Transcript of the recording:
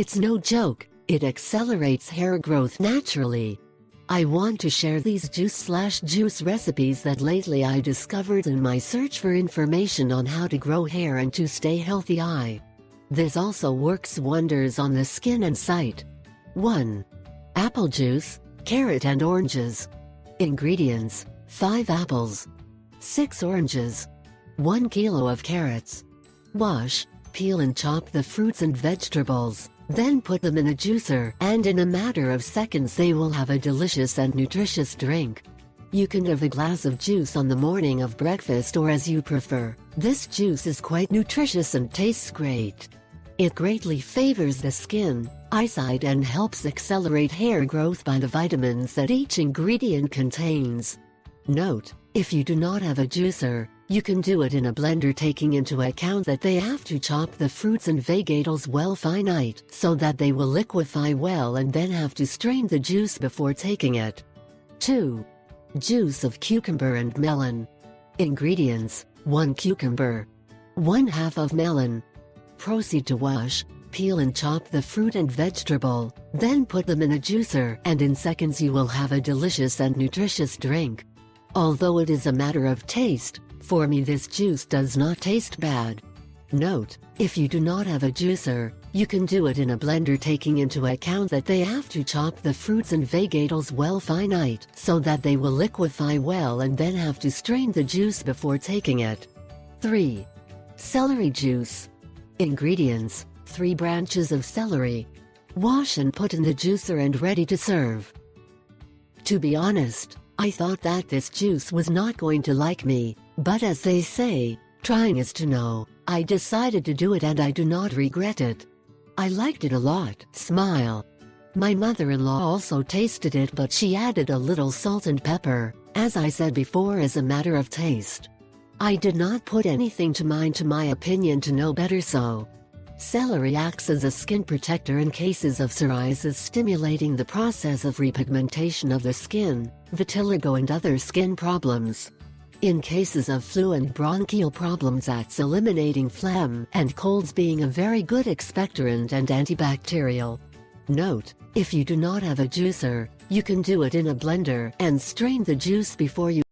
It's no joke, it accelerates hair growth naturally. I want to share these juice recipes that lately I discovered in my search for information on how to grow hair and to stay healthy. This also works wonders on the skin and sight. 1. Apple juice, carrot and oranges. Ingredients: 5 apples, 6 oranges, 1 kilo of carrots. Wash, peel and chop the fruits and vegetables, then put them in a juicer, and in a matter of seconds they will have a delicious and nutritious drink. You can have a glass of juice on the morning of breakfast or as you prefer. This juice is quite nutritious and tastes great. It greatly favors the skin, eyesight and helps accelerate hair growth by the vitamins that each ingredient contains. Note: if you do not have a juicer, you can do it in a blender, taking into account that they have to chop the fruits and vegetables well finite so that they will liquefy well, and then have to strain the juice before taking it. 2. Juice of cucumber and melon. Ingredients: 1 cucumber, 1/2 of melon. Proceed to wash, peel and chop the fruit and vegetable, then put them in a juicer, and in seconds you will have a delicious and nutritious drink. Although it is a matter of taste, for me this juice does not taste bad. Note: if you do not have a juicer, you can do it in a blender, taking into account that they have to chop the fruits and vegetables well finite so that they will liquefy well, and then have to strain the juice before taking it. 3. Celery juice. Ingredients: 3 branches of celery. Wash and put in the juicer and ready to serve. To be honest, I thought that this juice was not going to like me, but as they say, trying is to know. I decided to do it and I do not regret it. I liked it a lot. Smile. My mother-in-law also tasted it, but she added a little salt and pepper, as I said before, as a matter of taste. I did not put anything to my opinion to know better. So, celery acts as a skin protector in cases of psoriasis, stimulating the process of repigmentation of the skin, vitiligo and other skin problems. In cases of flu and bronchial problems, acts eliminating phlegm and colds, being a very good expectorant and antibacterial. Note: if you do not have a juicer, you can do it in a blender and strain the juice before you